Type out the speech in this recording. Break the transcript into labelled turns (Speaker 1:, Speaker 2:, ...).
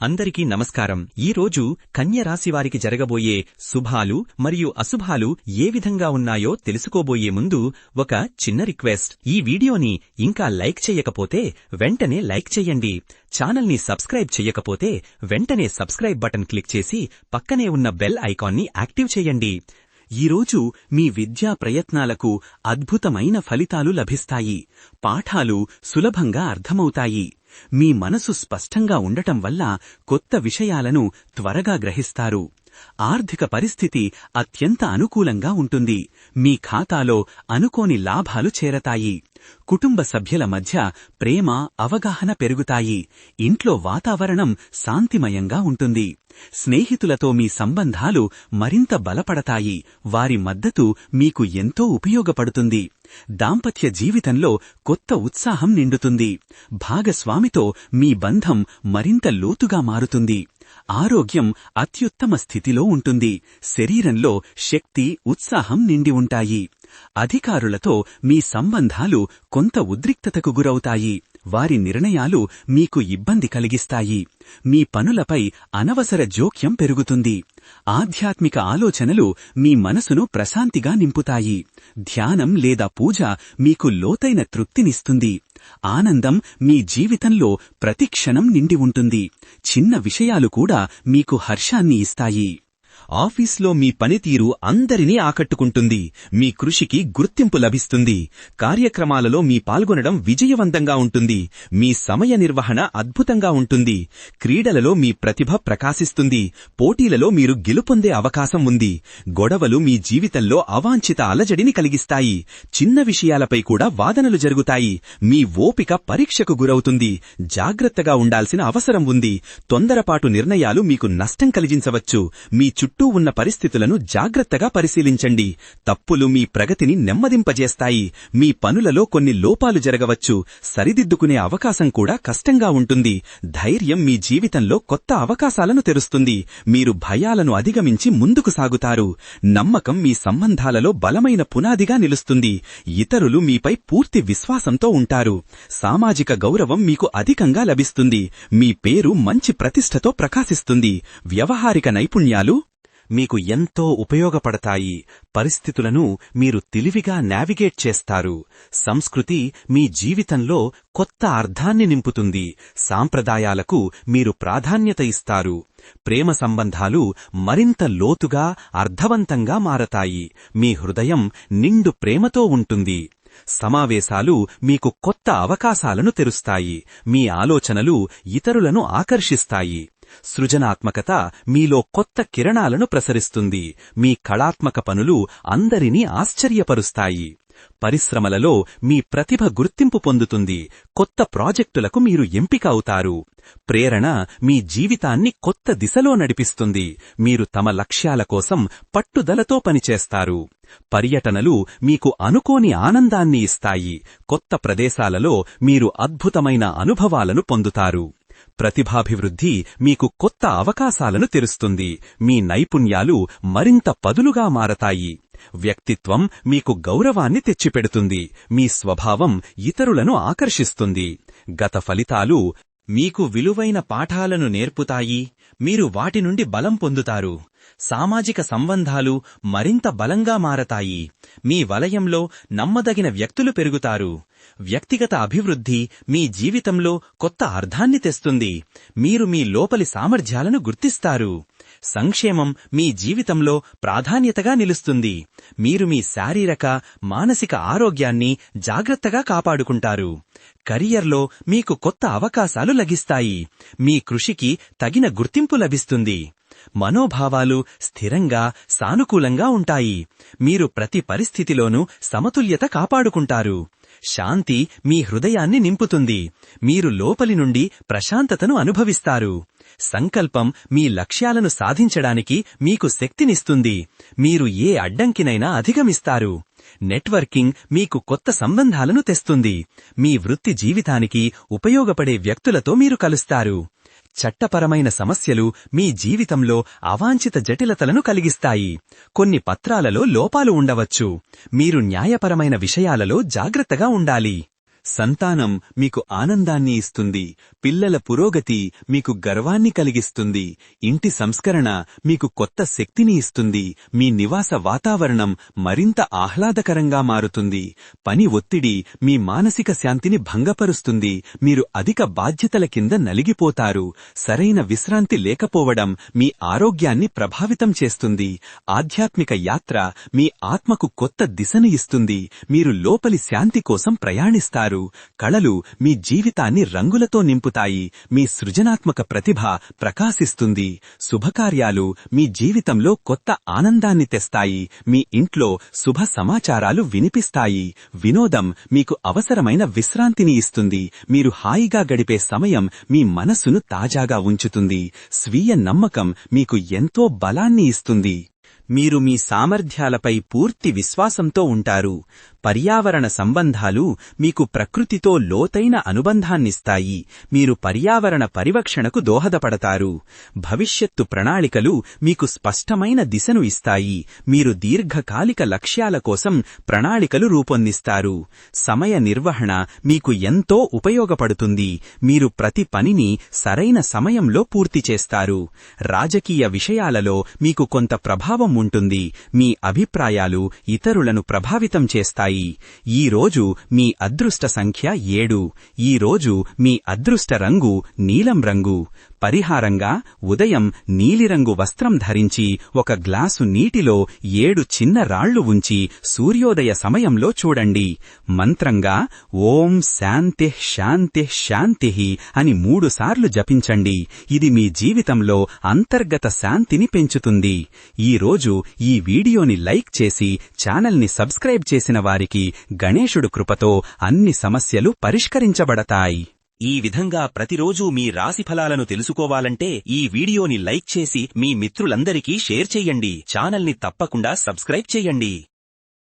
Speaker 1: అందరికీ నమస్కారం. ఈరోజు కన్య రాశివారికి జరగబోయే శుభాలు మరియు అశుభాలు ఏ విధంగా ఉన్నాయో తెలుసుకోబోయే ముందు ఒక చిన్న రిక్వెస్ట్. ఈ వీడియోని ఇంకా లైక్ చెయ్యకపోతే వెంటనే లైక్ చెయ్యండి. ఛానల్ని సబ్స్క్రైబ్ చెయ్యకపోతే వెంటనే సబ్స్క్రైబ్ బటన్ క్లిక్ చేసి పక్కనే ఉన్న బెల్ ఐకాన్ని యాక్టివ్ చెయ్యండి. ఈరోజు మీ విద్యా ప్రయత్నాలకు అద్భుతమైన ఫలితాలు లభిస్తాయి. పాఠాలు సులభంగా అర్థమవుతాయి. మీ మనసు స్పష్టంగా ఉండటం వల్ల కొత్త విషయాలను త్వరగా గ్రహిస్తారు. ఆర్థిక పరిస్థితి అత్యంత అనుకూలంగా ఉంటుంది. మీ ఖాతాలో అనుకోని లాభాలు చేరతాయి. కుటుంబ సభ్యుల మధ్య ప్రేమ, అవగాహన పెరుగుతాయి. ఇంట్లో వాతావరణం శాంతిమయంగా ఉంటుంది. స్నేహితులతో మీ సంబంధాలు మరింత బలపడతాయి. వారి మద్దతు మీకు ఎంతో ఉపయోగపడుతుంది. దాంపత్య జీవితంలో కొత్త ఉత్సాహం నిండుతుంది. భాగస్వామితో మీ బంధం మరింత లోతుగా మారుతుంది. ఆరోగ్యం అత్యుత్తమ స్థితిలో ఉంటుంది. శరీరంలో శక్తి, ఉత్సాహం నిండి ఉంటాయి. అధికారులతో మీ సంబంధాలు కొంత ఉద్రిక్తతకు గురవుతాయి. వారి నిర్ణయాలు మీకు ఇబ్బంది కలిగిస్తాయి. మీ పనులపై అనవసర జోక్యం పెరుగుతుంది. ఆధ్యాత్మిక ఆలోచనలు మీ మనసును ప్రశాంతిగా నింపుతాయి. ధ్యానం లేదా పూజ మీకు లోతైన తృప్తినిస్తుంది. ఆనందం మీ జీవితంలో ప్రతిక్షణం నిండి ఉంటుంది. చిన్న విషయాలు కూడా మీకు హర్షాన్ని ఇస్తాయి. ఆఫీస్లో మీ పనితీరు అందరినీ ఆకట్టుకుంటుంది. మీ కృషికి గుర్తింపు లభిస్తుంది. కార్యక్రమాలలో మీ పాల్గొనడం విజయవంతంగా ఉంటుంది. మీ సమయ నిర్వహణ అద్భుతంగా ఉంటుంది. క్రీడలలో మీ ప్రతిభ ప్రకాశిస్తుంది. పోటీలలో మీరు గెలుపొందే అవకాశం ఉంది. గొడవలు మీ జీవితంలో అవాంఛిత అలజడిని కలిగిస్తాయి. చిన్న విషయాలపై కూడా వాదనలు జరుగుతాయి. మీ ఓపిక పరీక్షకు గురవుతుంది. జాగ్రత్తగా ఉండాల్సిన అవసరం ఉంది. తొందరపాటు నిర్ణయాలు మీకు నష్టం కలిగించవచ్చు. మీ చుట్టూ ఉన్న పరిస్థితులను జాగ్రత్తగా పరిశీలించండి. తప్పులు మీ ప్రగతిని నెమ్మదింపజేస్తాయి. మీ పనులలో కొన్ని లోపాలు జరగవచ్చు. సరిదిద్దుకునే అవకాశం కూడా కష్టంగా ఉంటుంది. ధైర్యం మీ జీవితంలో కొత్త అవకాశాలను తెరుస్తుంది. మీరు భయాలను అధిగమించి ముందుకు సాగుతారు. నమ్మకం మీ సంబంధాలలో బలమైన పునాదిగా నిలుస్తుంది. ఇతరులు మీపై పూర్తి విశ్వాసంతో ఉంటారు. సామాజిక గౌరవం మీకు అధికంగా లభిస్తుంది. మీ పేరు మంచి ప్రతిష్టతో ప్రకాశిస్తుంది. వ్యవహారిక నైపుణ్యాలు మీకు ఎంతో ఉపయోగపడతాయి. పరిస్థితులను మీరు తెలివిగా నావిగేట్ చేస్తారు. సంస్కృతి మీ జీవితంలో కొత్త అర్థాన్ని నింపుతుంది. సాంప్రదాయాలకు మీరు ప్రాధాన్యత ఇస్తారు. ప్రేమ సంబంధాలు మరింత లోతుగా, అర్థవంతంగా మారతాయి. మీ హృదయం నిండు ప్రేమతో ఉంటుంది. సమావేశాలు మీకు కొత్త అవకాశాలను తెరుస్తాయి. మీ ఆలోచనలు ఇతరులను ఆకర్షిస్తాయి. సృజనాత్మకత మీలో కొత్త కిరణాలను ప్రసరిస్తుంది. మీ కళాత్మక పనులు అందరినీ ఆశ్చర్యపరుస్తాయి. పరిశ్రమలలో మీ ప్రతిభ గుర్తింపు పొందుతుంది. కొత్త ప్రాజెక్టులకు మీరు ఎంపిక అవుతారు. ప్రేరణ మీ జీవితాన్ని కొత్త దిశలో నడిపిస్తుంది. మీరు తమ లక్ష్యాల కోసం పట్టుదలతో పనిచేస్తారు. పర్యటనలు మీకు అనుకోని ఆనందాన్ని ఇస్తాయి. కొత్త ప్రదేశాలలో మీరు అద్భుతమైన అనుభవాలను పొందుతారు. ప్రతిభాభివృద్ధి మీకు కొత్త అవకాశాలను తెరుస్తుంది. మీ నైపుణ్యాలు మరింత పదులుగా మారతాయి. వ్యక్తిత్వం మీకు గౌరవాన్ని తెచ్చిపెడుతుంది. మీ స్వభావం ఇతరులను ఆకర్షిస్తుంది. గత ఫలితాలు మీకు విలువైన పాఠాలను నేర్పుతాయి. మీరు వాటి నుండి బలం పొందుతారు. సామాజిక సంబంధాలు మరింత బలంగా మారతాయి. మీ వలయంలో నమ్మదగిన వ్యక్తులు పెరుగుతారు. వ్యక్తిగత అభివృద్ధి మీ జీవితంలో కొత్త అర్థాన్ని తెస్తుంది. మీరు మీ లోపలి సామర్థ్యాలను గుర్తిస్తారు. సంక్షేమం మీ జీవితంలో ప్రాధాన్యతగా నిలుస్తుంది. మీరు మీ శారీరక, మానసిక ఆరోగ్యాన్ని జాగ్రత్తగా కాపాడుకుంటారు. కెరియర్లో మీకు కొత్త అవకాశాలు లభిస్తాయి. మీ కృషికి తగిన గుర్తింపు లభిస్తుంది. మనోభావాలు స్థిరంగా, సానుకూలంగా ఉంటాయి. మీరు ప్రతి పరిస్థితిలోనూ సమతుల్యత కాపాడుకుంటారు. శాంతి మీ హృదయాన్ని నింపుతుంది. మీరు లోపలి నుండి ప్రశాంతతను అనుభవిస్తారు. సంకల్పం మీ లక్ష్యాలను సాధించడానికి మీకు శక్తినిస్తుంది. మీరు ఏ అడ్డంకినైనా అధిగమిస్తారు. నెట్వర్కింగ్ మీకు కొత్త సంబంధాలను తెస్తుంది. మీ వృత్తి జీవితానికి ఉపయోగపడే వ్యక్తులతో మీరు కలుస్తారు. చట్టపరమైన సమస్యలు మీ జీవితంలో అవాంఛిత జటిలతలను కలిగిస్తాయి. కొన్ని పత్రాలలో లోపాలు ఉండవచ్చు. మీరు న్యాయపరమైన విషయాలలో జాగ్రత్తగా ఉండాలి.
Speaker 2: సంతానం మీకు ఆనందాన్ని ఇస్తుంది, పిల్లల పురోగతి మీకు గర్వాన్ని కలిగిస్తుంది, ఇంటి సంస్కరణ మీకు కొత్త శక్తిని ఇస్తుంది, మీ నివాస వాతావరణం మరింత ఆహ్లాదకరంగా మారుతుంది. పని ఒత్తిడి మీ మానసిక శాంతిని భంగపరుస్తుంది, మీరు అధిక బాధ్యతల కింద నలిగిపోతారు. సరైన విశ్రాంతి లేకపోవడం మీ ఆరోగ్యాన్ని ప్రభావితం చేస్తుంది. ఆధ్యాత్మిక యాత్ర మీ ఆత్మకు కొత్త దిశను ఇస్తుంది, మీరు లోపలి శాంతి కోసం ప్రయాణిస్తారు. కళలు మీ జీవితాన్ని రంగులతో నింపుతాయి, మీ సృజనాత్మక ప్రతిభ ప్రకాశిస్తుంది. శుభకార్యాలు మీ జీవితంలో కొత్త ఆనందాన్ని తెస్తాయి, మీ ఇంట్లో శుభ సమాచారాలు వినిపిస్తాయి. వినోదం మీకు అవసరమైన విశ్రాంతిని ఇస్తుంది, మీరు హాయిగా గడిపే సమయం మీ మనస్సును తాజాగా ఉంచుతుంది. స్వీయ నమ్మకం మీకు ఎంతో బలాన్ని ఇస్తుంది.
Speaker 1: మీరు మీ సామర్థ్యాలపై పూర్తి విశ్వాసంతో ఉంటారు. పర్యావరణ సంబంధాలు మీకు ప్రకృతితో లోతైన అనుబంధాన్నిస్తాయి, మీరు పర్యావరణ పరిరక్షణకు దోహదపడతారు. భవిష్యత్తు ప్రణాళికలు మీకు స్పష్టమైన దిశను ఇస్తాయి, మీరు దీర్ఘకాలిక లక్ష్యాల కోసం ప్రణాళికలు రూపొందిస్తారు. సమయ నిర్వహణ మీకు ఎంతో ఉపయోగపడుతుంది, మీరు ప్రతి పనిని సరైన సమయంలో పూర్తి చేస్తారు. రాజకీయ విషయాలలో మీకు కొంత ప్రభావం ఉంటుంది, మీ అభిప్రాయాలు ఇతరులను ప్రభావితం చేస్తాయి. ఈ రోజు మీ అదృష్ట సంఖ్య 7. ఈ రోజు మీ అదృష్ట రంగు నీలం రంగు. పరిహారంగా ఉదయం నీలిరంగు వస్త్రం ధరించి ఒక గ్లాసు నీటిలో 7 చిన్న రాళ్లు ఉంచి సూర్యోదయ సమయంలో చూడండి. మంత్రంగా ఓం శాంతిః శాంతిః శాంతిః అని 3 సార్లు జపించండి. ఇది మీ జీవితంలో అంతర్గత శాంతిని పెంచుతుంది. ఈ రోజు ఈ వీడియోని లైక్ చేసి ఛానల్ని సబ్స్క్రైబ్ చేసిన వారికి గణేశుడు కృపతో అన్ని సమస్యలు పరిష్కరించబడతాయి. ఈ విధంగా ప్రతిరోజూ మీ రాశిఫలాలను తెలుసుకోవాలంటే ఈ వీడియోని లైక్ చేసి మీ మిత్రులందరికీ షేర్ చెయ్యండి. ఛానల్ని తప్పకుండా సబ్స్క్రైబ్ చెయ్యండి.